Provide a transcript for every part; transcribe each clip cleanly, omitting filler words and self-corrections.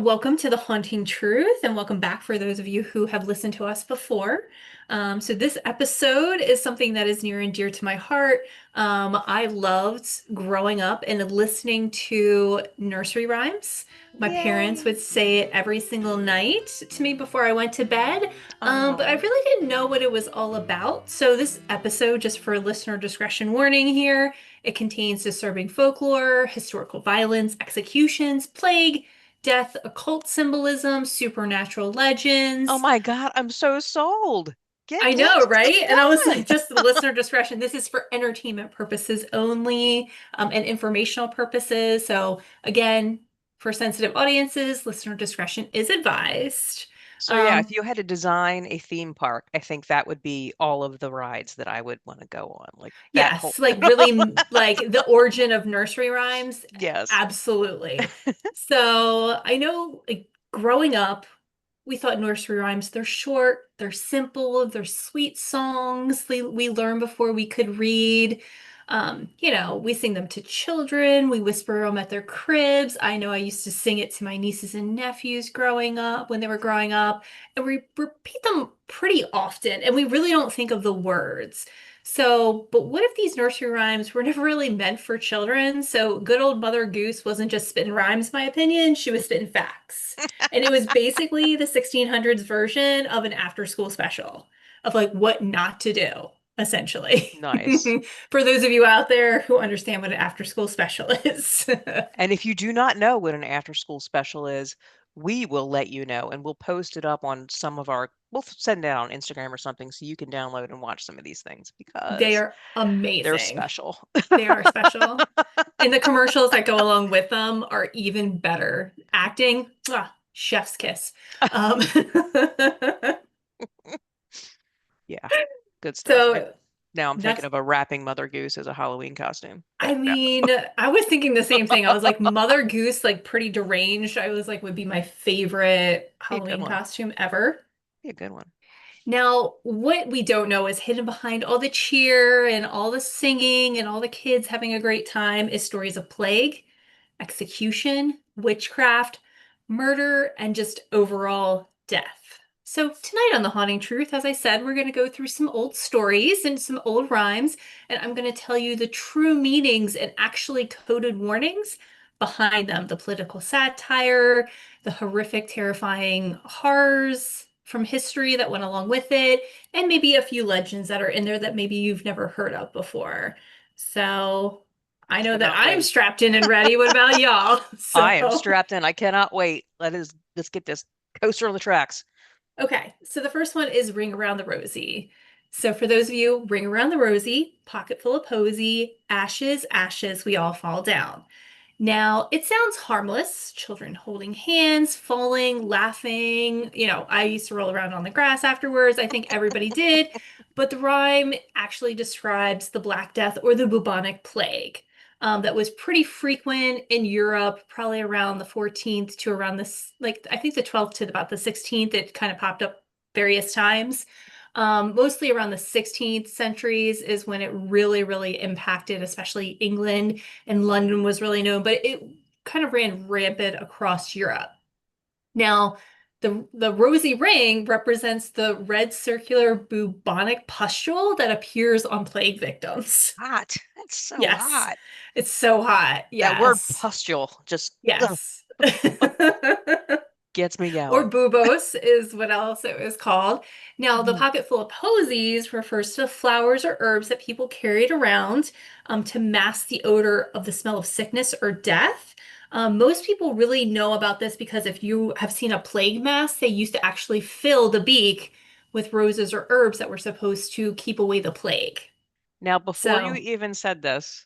welcome to The Haunting Truth, and welcome back for those of you who have listened to us before. So, this episode is something that is near and dear to my heart. I loved growing up and listening to nursery rhymes. My parents Yay. would say it every single night to me before I went to bed, but I Oh, really didn't know what it was all about. So, this episode, just for listener discretion warning here, it contains disturbing folklore, historical violence, executions, plague, death, occult symbolism, supernatural oh legends. my God, I'm so sold. I know, Let's get right? And I was like, going. just the listener discretion. This is for entertainment purposes only, and informational purposes. So, again, for sensitive audiences, listener discretion is advised. So yeah, if Um, you had to design a theme park, I think that would be all of the rides that I would want to go on. Like that whole Yes, like really like the origin of nursery rhymes. Yes. Absolutely. So I know like growing up, we thought nursery rhymes, they're short, they're simple, they're sweet songs we learn before we could read. We sing them to children, we whisper them at their cribs. I know I used to sing it to my nieces and nephews growing up when they were growing up, and we repeat them pretty often, and we really don't think of the words. So, but what if these nursery rhymes were never really meant for children? So, good old Mother Goose wasn't just spitting rhymes, my opinion, she was spitting facts. And it was basically the 1600s version of an after school special of like what not to do, essentially. Nice. For those of you out there who understand what an after school special is. And if you do not know what an after school special is, we will let you know and we'll post it up on some of our, we'll send it out on Instagram or something so you can download and watch some of these things They because are they're amazing. special. They are special. And the commercials that go along with them are even better. Acting, chef's kiss. Um, Yeah, good stuff. so Now I'm thinking next, of a rapping Mother Goose as a Halloween costume. I But no, mean, I was thinking the same thing. I was like, Mother Goose, like pretty deranged. I was like, would be my favorite be a good Halloween one. costume ever. Be a good one. Now, what we don't know is hidden behind all the cheer and all the singing and all the kids having a great time is stories of plague, execution, witchcraft, murder, and just overall death. So, tonight on The Haunting Truth, as I said, we're going to go through some old stories and some old rhymes, and I'm going to tell you the true meanings and actually coded warnings behind them, the political satire, the horrific, terrifying horrors from history that went along with it, and maybe a few legends that are in there that maybe you've never heard of before. So I know that Cannot I'm wait. strapped in and ready. What about y'all? I am So, strapped in. I cannot wait. Let's get this coaster on the tracks. okay. So the first one is Ring Around the Rosie. So for those of you, Ring Around the Rosie, Pocket Full of Posy, Ashes, Ashes, we all fall down. Now, it sounds harmless, children holding hands, falling, laughing. I used to roll around on the grass afterwards. I think everybody did. But the rhyme actually describes the Black Death or the bubonic plague that was pretty frequent in Europe, probably around the 14th to around this, like, I think the 12th to about the 16th. It kind of popped up various times. Mostly around the 16th centuries is when it really, really impacted, especially England, and London was really known, but it kind of ran rampant across Europe. Now, the rosy ring represents the red circular bubonic pustule that appears on plague victims. Hot. That's so Yes, hot. it's so hot. That word Yes. pustule just Yes. gets me Or going. bubos is what else it was called. Now, the Mhm. pocket full of posies refers to flowers or herbs that people carried around to mask the odor of the smell of sickness or death. Most people really know about this because if you have seen a plague mask, they used to actually fill the beak with roses or herbs that were supposed to keep away the plague. Now, before you So, even said this,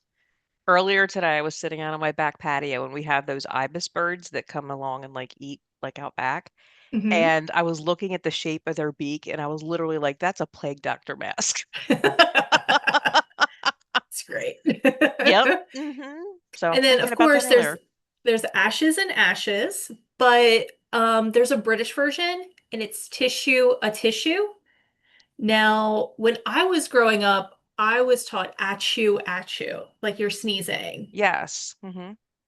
earlier today I was sitting out on my back patio and we have those ibis birds that come along and like eat like out back. mhm. And I was looking at the shape of their beak and I was literally like, that's a plague doctor mask. It's great. Yep. So And then, thinking of about that course, there's earlier. there's Ashes and Ashes, but there's a British version, and it's Tissue a Tissue. Now, when I was growing up, I was taught Achoo Achoo, like you're sneezing. Yes.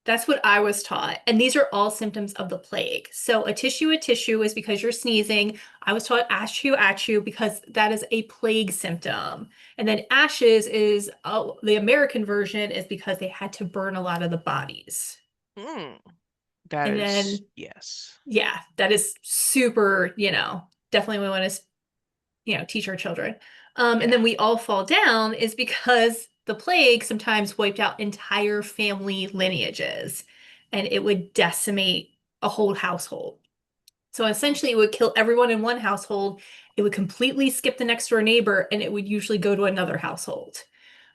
That's what I was taught. And these are all symptoms of the plague. So a tissue is because you're sneezing. I was taught achoo because that is a plague symptom. And then ashes is the American version is because they had to burn a lot of the bodies. Hmm. That And is, then, yes. yeah, that is super, definitely we want to, teach our children. And Yeah. then we all fall down is because the plague sometimes wiped out entire family lineages and it would decimate a whole household. So essentially, it would kill everyone in one household. It would completely skip the next door neighbor, and it would usually go to another household.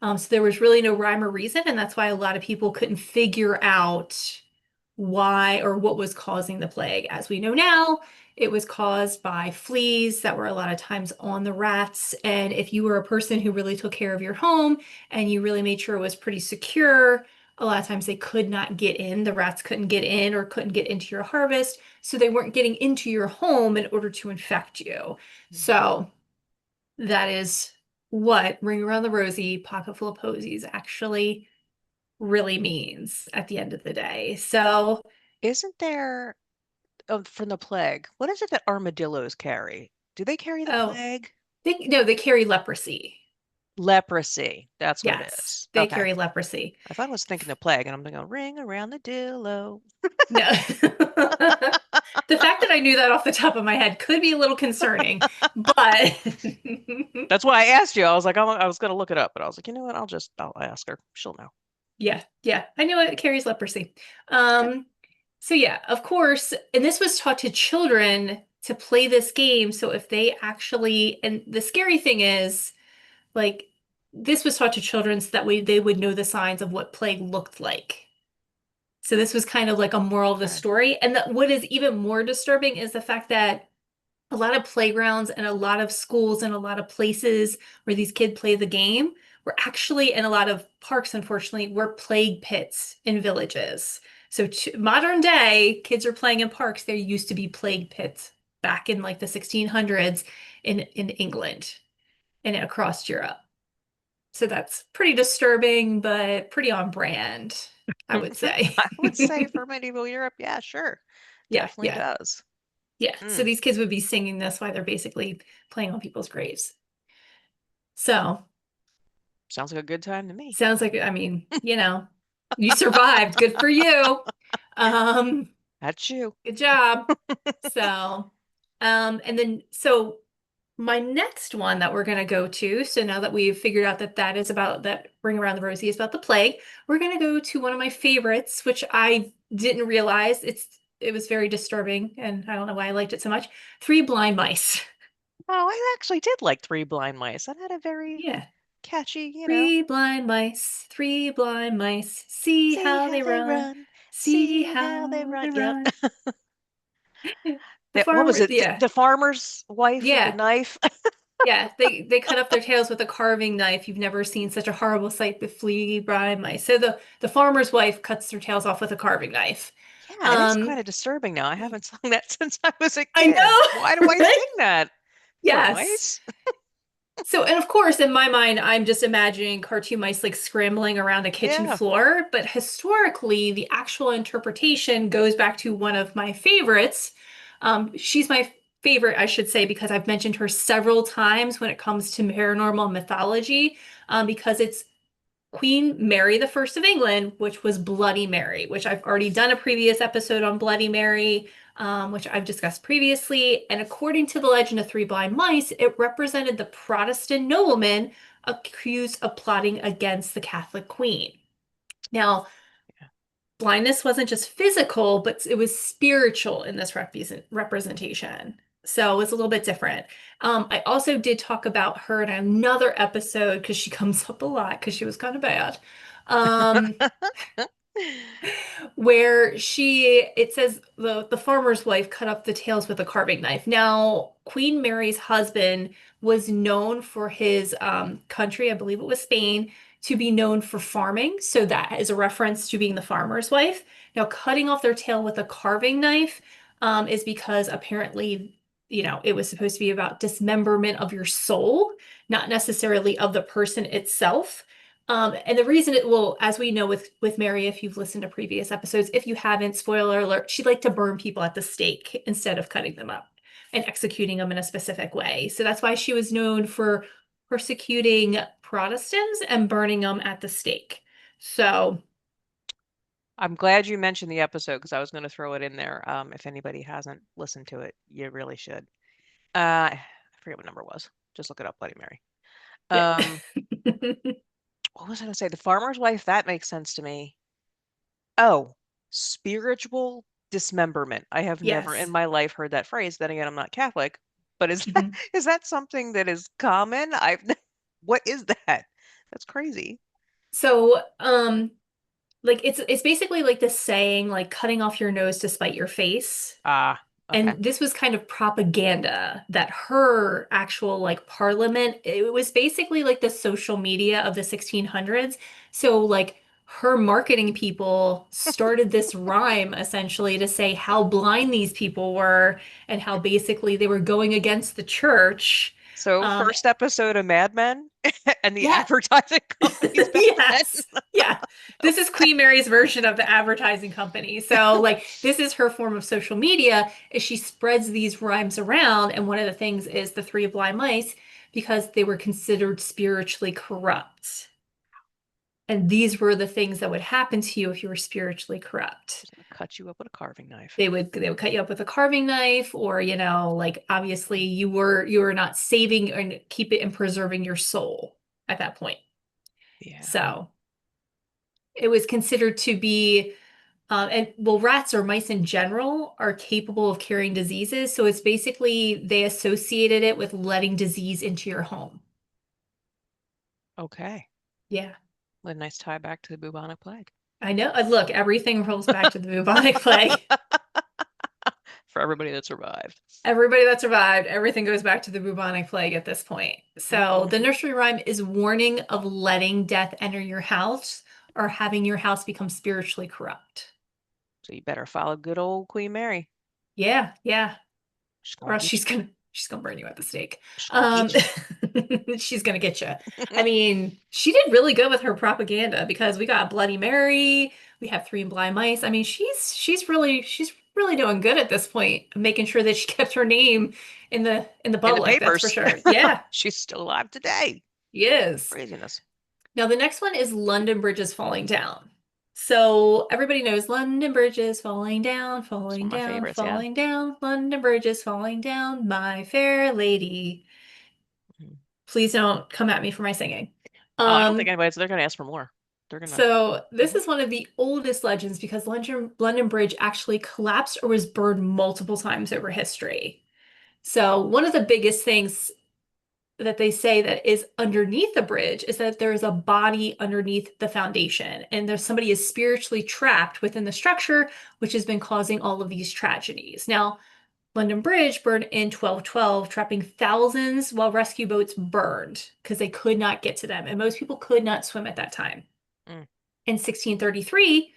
So there was really no rhyme or reason, and that's why a lot of people couldn't figure out why or what was causing the plague. As we know now, it was caused by fleas that were a lot of times on the rats. And if you were a person who really took care of your home and you really made sure it was pretty secure, a lot of times they could not get in. The rats couldn't get in or couldn't get into your harvest. So they weren't getting into your home in order to infect you. Mhm. So that is what Ring Around the Rosie, Pocket Full of Posies actually really means at the end of the day. So, Isn't there, oh, from the plague, what is it that armadillos carry? Do they carry the oh, plague? no, they carry leprosy. Leprosy. That's what it Yes, is. they Okay. carry leprosy. I thought I was thinking the plague, and I'm thinking, ring around the dillo. No. The fact that I knew that off the top of my head could be a little concerning, but That's why I asked you. I was like, I was going to look it up, but I was like, you know what? I'll ask her. She'll know. yeah, yeah, I knew it carries leprosy. Okay. Um, so yeah, of course, and this was taught to children to play this game. So if they actually, and the scary thing is, like, this was taught to children so that way they would know the signs of what plague looked like. So this was kind of like a moral of the Okay. story. And what is even more disturbing is the fact that a lot of playgrounds and a lot of schools and a lot of places where these kids play the game were actually, in a lot of parks, unfortunately, were plague pits in villages. So modern day, kids are playing in parks. There used to be plague pits back in like the 1600s in England and across Europe. So that's pretty disturbing, but pretty on brand, I would say. I would say for medieval Europe, yeah, sure. Yeah, Definitely yeah, does. yeah. So Mm, these kids would be singing this while they're basically playing on people's graves. So sounds like a good time to me. sounds like, I mean, you survived. Good for you. Um, That's you. good job. So, and then so my next one that we're going to go to, so now that we've figured out that that is about that Ring Around the Rosie is about the plague, we're going to go to one of my favorites, which I didn't realize it was very disturbing, and I don't know why I liked it so much. Three Blind Mice. Oh, I actually did like Three Blind Mice. That had a very Yeah. catchy, Three blind mice, see see how how they they run, run, see see how they how run. they Yep. run. The What was farmer, it? yeah, The farmer's wife with the yeah. knife? Yeah, they cut off their tails with a carving knife. You've never seen such a horrible sight, the flea blind mice. So the farmer's wife cuts their tails off with a carving knife. Yeah, it is Um, kind of disturbing now. I haven't sung that since I was a I kid. Why do know, I right? sing that? For Yes. mice? So, and of course, in my mind, I'm just imagining cartoon mice like scrambling around a kitchen Yeah. floor. But historically, the actual interpretation goes back to one of my favorites. She's my favorite, I should say, because I've mentioned her several times when it comes to paranormal mythology, because it's Queen Mary the First of England, which was Bloody Mary, which I've already done a previous episode on Bloody Mary, which I've discussed previously. And according to the legend of Three Blind Mice, it represented the Protestant nobleman accused of plotting against the Catholic Queen. Now, Yeah. blindness wasn't just physical, but it was spiritual in this representation. So it was a little bit different. I also did talk about her in another episode because she comes up a lot because she was kind of bad. Um, where it says the farmer's wife cut up the tails with a carving knife. Now, Queen Mary's husband was known for his country, I believe it was Spain, to be known for farming. So that is a reference to being the farmer's wife. Now, cutting off their tail with a carving knife is because apparently, it was supposed to be about dismemberment of your soul, not necessarily of the person itself. And the reason it will, as we know with Mary, if you've listened to previous episodes, if you haven't, spoiler alert, she liked to burn people at the stake instead of cutting them up and executing them in a specific way. So that's why she was known for persecuting Protestants and burning them at the stake. So, I'm glad you mentioned the episode because I was going to throw it in there. If anybody hasn't listened to it, you really should. I forget what number it was. Just look it up, Bloody Mary. yeah. Um, what was I going to say? The farmer's wife, that makes sense to me. Oh, spiritual dismemberment. I have never in Yes. my life heard that phrase. Then again, I'm not Catholic, but is that Mhm. is that something that is common? What is that? That's crazy. So, like it's basically like the saying, like cutting off your nose to spite your face. Ah, okay. And this was kind of propaganda that her actual like parliament, it was basically like the social media of the 1600s. So like her marketing people started this rhyme essentially to say how blind these people were and how basically they were going against the church. So Um, first episode of Mad Men and the yeah, advertising companies back then. yes. Yeah. This is Queen Mary's version of the advertising company. So, like, this is her form of social media is she spreads these rhymes around. And one of the things is the three blind mice because they were considered spiritually corrupt. And these were the things that would happen to you if you were spiritually corrupt. Just gonna cut you up with a carving knife. They would cut you up with a carving knife, or, like obviously you were not saving and keep it and preserving your soul at that point. Yeah. So it was considered to be, and well, rats or mice in general are capable of carrying diseases. So it's basically they associated it with letting disease into your home. Okay. Yeah, What a nice tie back to the bubonic plague. I know. Look, everything rolls back to the bubonic plague. For everybody that survived. Everybody that survived, everything goes back to the bubonic plague at this point. So the Mm-mm-mm. nursery rhyme is warning of letting death enter your house or having your house become spiritually corrupt. So you better follow good old Queen Mary. Yeah, yeah. She's Or gonna else get she's gonna burn you at the stake. she's gonna Um, get you. she's gonna get you. I mean, she did really good with her propaganda because we got Bloody Mary, we have three blind mice. I mean, she's really doing good at this point, making sure that she kept her name in the In the public. That's for papers. sure. Yeah, She's still alive today. she is. Craziness. Now the next one is London Bridge is falling down. So everybody knows London Bridge is falling down, It's falling one of my down, favorites, yeah. falling down. London Bridge is falling down, my fair lady. Mhm. Please don't come at me for my singing. Oh, I don't think Um, anybody's they're gonna ask for more. They're gonna so this Mhm. is one of the oldest legends because London Bridge actually collapsed or was burned multiple times over history. So one of the biggest things that they say that is underneath the bridge is that there's a body underneath the foundation and there's somebody is spiritually trapped within the structure, which has been causing all of these tragedies. Now, London Bridge burned in 1212, trapping thousands while rescue boats burned because they could not get to them. And most people could not swim at that time. Mm. In 1633,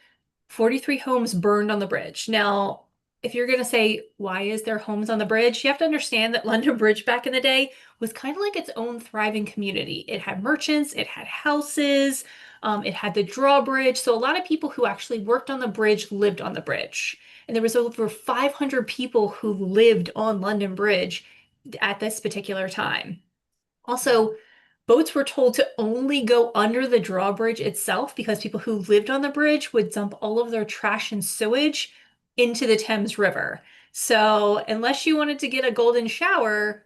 43 homes burned on the bridge. Now, if you're going to say, why is there homes on the bridge? You have to understand that London Bridge back in the day was kind of like its own thriving community. It had merchants, it had houses, it had the drawbridge. So a lot of people who actually worked on the bridge lived on the bridge. And there was over 500 people who lived on London Bridge at this particular time. Mm. Also, boats were told to only go under the drawbridge itself because people who lived on the bridge would dump all of their trash and sewage into the Thames River. So, unless you wanted to get a golden shower,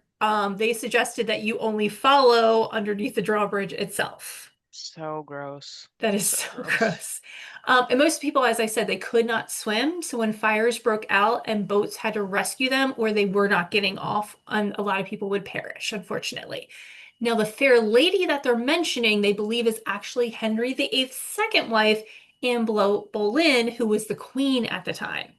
they suggested that you only follow underneath the drawbridge itself. So gross. That is So so gross. gross. And most people, as I said, they could not swim. So when fires broke out and boats had to rescue them or they were not getting off, a lot of people would perish, unfortunately. Now, the fair lady that they're mentioning, they believe is actually Henry VIII's second wife, Anne Boleyn, who was the queen at the time.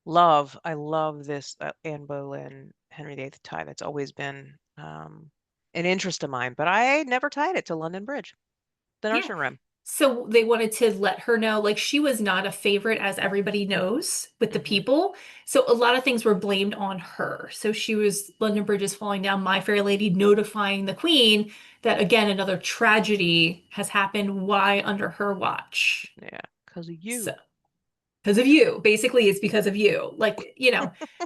I love this Anne Boleyn, Henry VIII tie. That's always been an interest of mine, but I never tied it to London Bridge, the Yeah. nursery rhyme. So they wanted to let her know, like, she was not a favorite, as everybody knows, with the Hmm. people. So a lot of things were blamed on her. So she was London Bridge is falling down, My Fair Lady notifying the Queen that, again, another tragedy has happened. Why under her watch? Yeah, because of So, you. because of you. Basically, it's because of you. Like,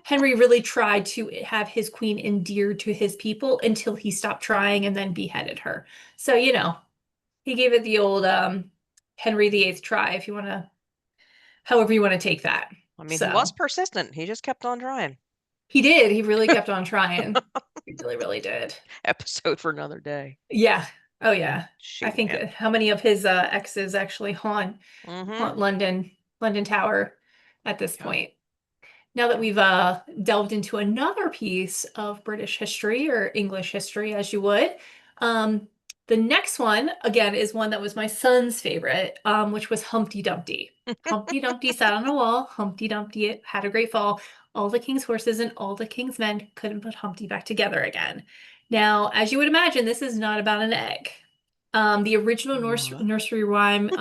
Henry really tried to have his queen endeared to his people until he stopped trying and then beheaded her. So, he gave it the old Henry VIII try, if you want to, however you want to take that. I mean, he was So persistent. He just kept on trying. he did. He really kept on trying. He really, really did. Episode for another day. Yeah. Oh yeah. I Shoot, think man. how many of his exes actually Hmm. haunt London Tower at this Yeah. point. Now that Yeah. we've delved into another piece of British history or English history, as you would, um, the next one, again, is one that was my son's favorite, which was Humpty Dumpty. Humpty Dumpty sat on a wall. Humpty Dumpty had a great fall. All the king's horses and all the king's men couldn't put Humpty back together again. Now, as you would imagine, this is not about an egg. The original What? nursery rhyme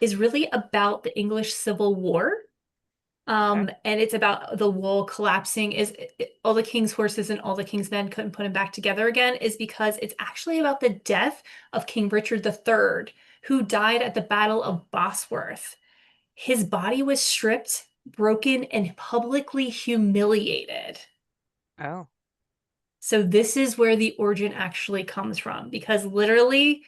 is really about the English Civil War. Okay. And it's about the wall collapsing all the king's horses and all the king's men couldn't put him back together again is because it's actually about the death of King Richard III, who died at the Battle of Bosworth. His body was stripped, broken, and publicly humiliated. Oh. So this is where the origin actually comes from, because literally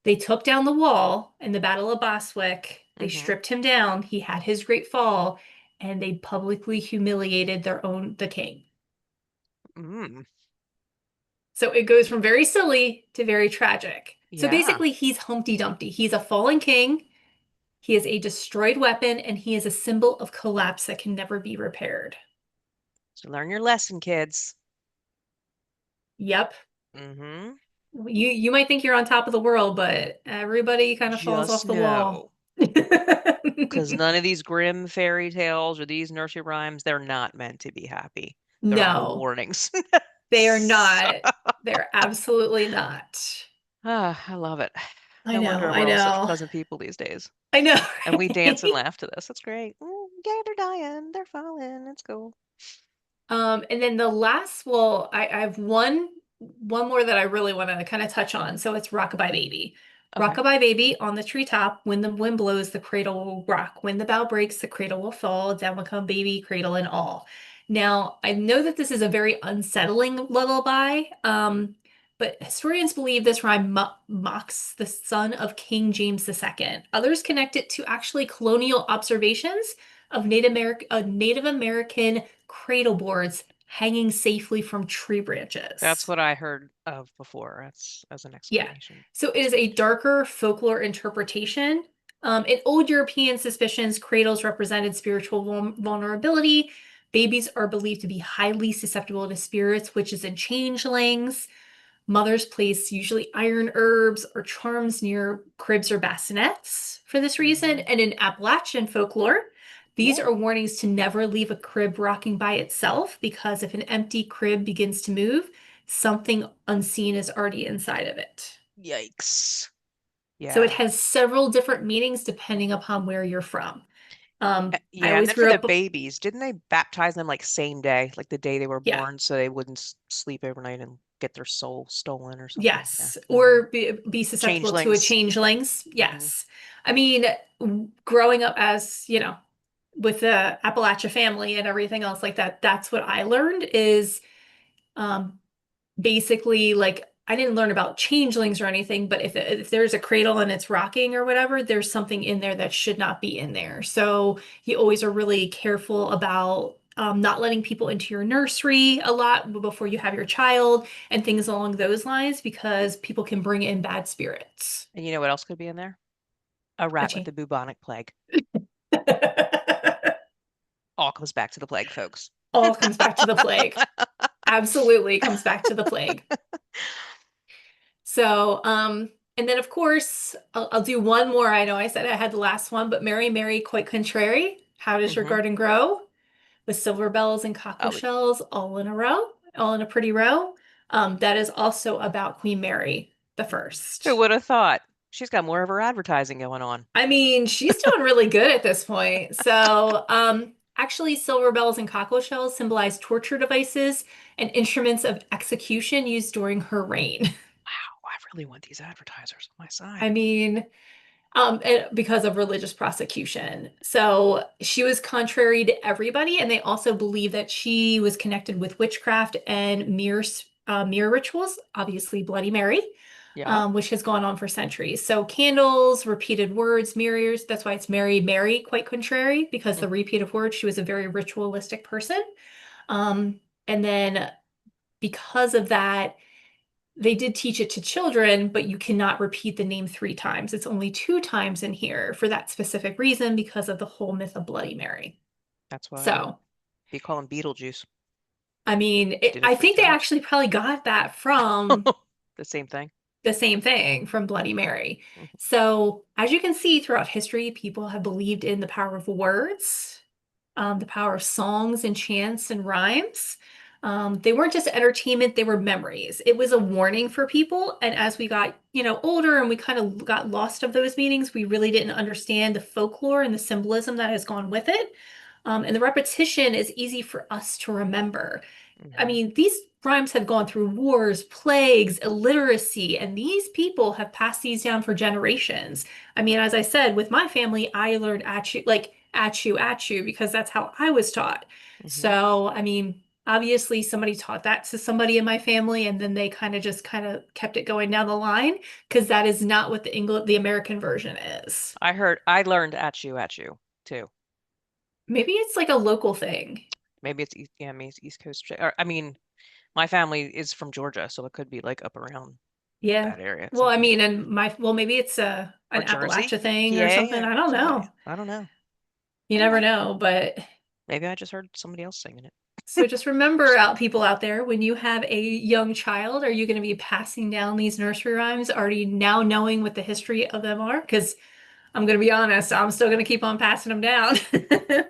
they took down the wall in the Battle of Boswick. They Hmm. stripped him down. He had his great fall, and they publicly humiliated the king. Mm. So it goes from very silly to very tragic. So Yeah. basically, he's Humpty Dumpty. He's a fallen king. He is a destroyed weapon, and he is a symbol of collapse that can never be repaired. So learn your lesson, kids. Yep. Hmm. You might think you're on top of the world, but everybody kind of falls Just off the wall. know, because none of these grim fairy tales or these nursery rhymes, they're not meant to be happy. They're all No. warnings. They are So, not. They're absolutely not. I love it. I No know, wonder I we're all such know, pleasant people these days. I know. And we dance and laugh to this. That's great. Yeah, they're dying. They're falling. It's cool. And then the last, well, I have one more that I really want to kind of touch on. So it's Rockabye Baby. Okay. Rockabye Baby on the treetop. When the wind blows, the cradle will rock. When the bough breaks, the cradle will fall. Down will come baby, cradle and all. Now, I know that this is a very unsettling lullaby, but historians believe this rhyme mocks the son of King James II. Others connect it to actually colonial observations of Native American cradle boards hanging safely from tree That's branches. what I heard of before. That's as an Yeah. explanation. So it is a darker folklore interpretation. In old European suspicions, cradles represented spiritual vulnerability. Babies are believed to be highly susceptible to spirits, witches, and changelings. Mothers place usually iron herbs or charms near cribs or bassinets for this reason. Hmm. And in Appalachian folklore, these Whoa. are warnings to never leave a crib rocking by itself because if an empty crib begins to move, something unseen is already inside of it. Yikes. So it Yeah. has several different meanings depending upon where you're from. I Yeah, and always then for grew the up, babies, didn't they baptize them like same day, like the day they were yeah, born, so they wouldn't sleep overnight and get their soul stolen or something? Yeah. yes, Hmm. or be susceptible to a Changelings. changelings. Hmm. Yes. I mean, growing up as, with the Appalachia family and everything else like that, that's what I learned is um, basically like I didn't learn about changelings or anything, but if there's a cradle and it's rocking or whatever, there's something in there that should not be in there. So you always are really careful about not letting people into your nursery a lot before you have your child and things along those lines because people can bring in bad spirits. And you know what else could be in there? A A rat with chain. the bubonic plague. All comes back to the plague, folks. All comes back to the plague. Absolutely comes back to the plague. So, and then of course, I'll do one more. I know I said I had the last one, but Mary, Mary, quite contrary. How does your Hmm. garden grow? With silver bells and cockle Oh, shells all in a row, all in a pretty row. That is also about Queen Mary the who First. would have thought? She's got more of her advertising going on. I mean, she's doing really good at this point. So, actually, silver bells and cockle shells symbolize torture devices and instruments of execution used during her reign. Wow, I really want these advertisers on my I side. mean, because of religious prosecution. So she was contrary to everybody, and they also believe that she was connected with witchcraft and mirror rituals, obviously Bloody Mary, Yep. which has gone on for centuries. So candles, repeated words, mirrors. That's why it's Mary, Mary, quite contrary, because the Hmm. repeat of words, she was a very ritualistic person. Um, and then because of that, they did teach it to children, but you cannot repeat the name 3 times. It's only 2 times in here for that specific reason because of the whole myth of Bloody Mary. That's what I would So, be calling Beetlejuice. I mean, Did it I three think they times. actually probably got that from The same thing. the same thing from Bloody Mary. Mhm. So, as you can see throughout history, people have believed in the power of words, the power of songs and chants and rhymes. They weren't just entertainment, they were memories. It was a warning for people. And as we got, older and we kind of got lost of those meanings, we really didn't understand the folklore and the symbolism that has gone with it. And the repetition is easy for us to remember. I Hmm. mean, these rhymes have gone through wars, plagues, illiteracy, and these people have passed these down for generations. I mean, as I said, with my family, I learned at you, like at you, because that's how I was taught. Hmm. So, I mean, obviously somebody taught that to somebody in my family, and then they kind of kept it going down the line, because that is not what the American version is. I learned at you too. Maybe it's like a local thing. Maybe it's East, yeah, maybe it's East Coast. Or, I mean, my family is from Georgia, so it could be like up around Yeah. that area at Well, some I point. mean, maybe it's Or an Jersey, Appalachia thing or PA, something. I don't something like know. that. I don't know. You Maybe never I, know, but maybe I just heard somebody else singing it. so just remember Just out kidding. people out there, when you have a young child, are you going to be passing down these nursery rhymes? Are you now knowing what the history of them are? Because I'm going to be honest, I'm still going to keep on passing them down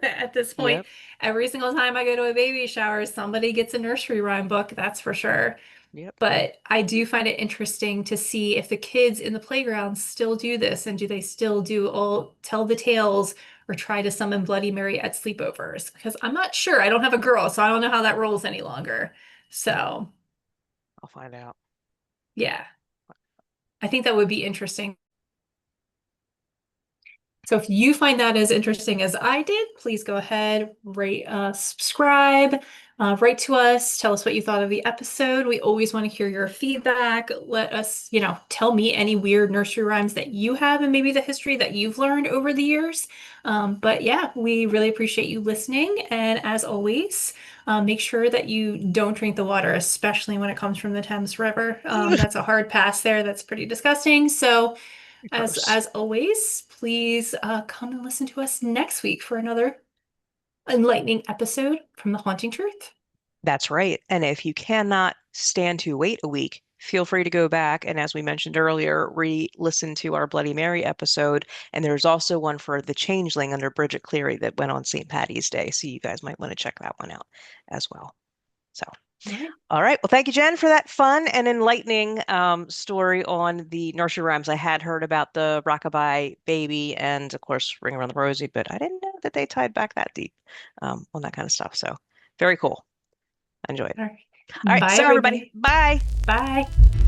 at this point. Yep. Every single time I go to a baby shower, somebody gets a nursery rhyme book, that's for sure. Yep. But I do find it interesting to see if the kids in the playground still do this and do they still do all tell the tales or try to summon Bloody Mary at sleepovers? Because I'm not sure. I don't have a girl, so I don't know how that rolls any longer. So, I'll find out. yeah, I think that would be interesting. So if you find that as interesting as I did, please go ahead, rate, subscribe, write to us, tell us what you thought of the episode. We always want to hear your feedback. Let us, tell me any weird nursery rhymes that you have and maybe the history that you've learned over the years. But yeah, we really appreciate you listening. And as always, make sure that you don't drink the water, especially when it comes from the Thames River. That's a hard pass there. That's pretty disgusting. So, as Gross. as always, please come and listen to us next week for another enlightening episode from The Haunting Truth. That's right. And if you cannot stand to wait a week, feel free to go back and, as we mentioned earlier, re-listen to our Bloody Mary episode. And there's also one for The Changeling under Bridget Cleary that went on St. Patty's Day. So you guys might want to check that one out as well. So, All right. all right. Well, thank you, Jen, for that fun and enlightening story on the nursery rhymes. I had heard about the Rockabye Baby and, of course, Ring Around the Rosie, but I didn't know that they tied back that deep on that kind of stuff. So, very cool. I enjoyed it. All right. All right. Bye, So, everybody, everybody. bye. Bye.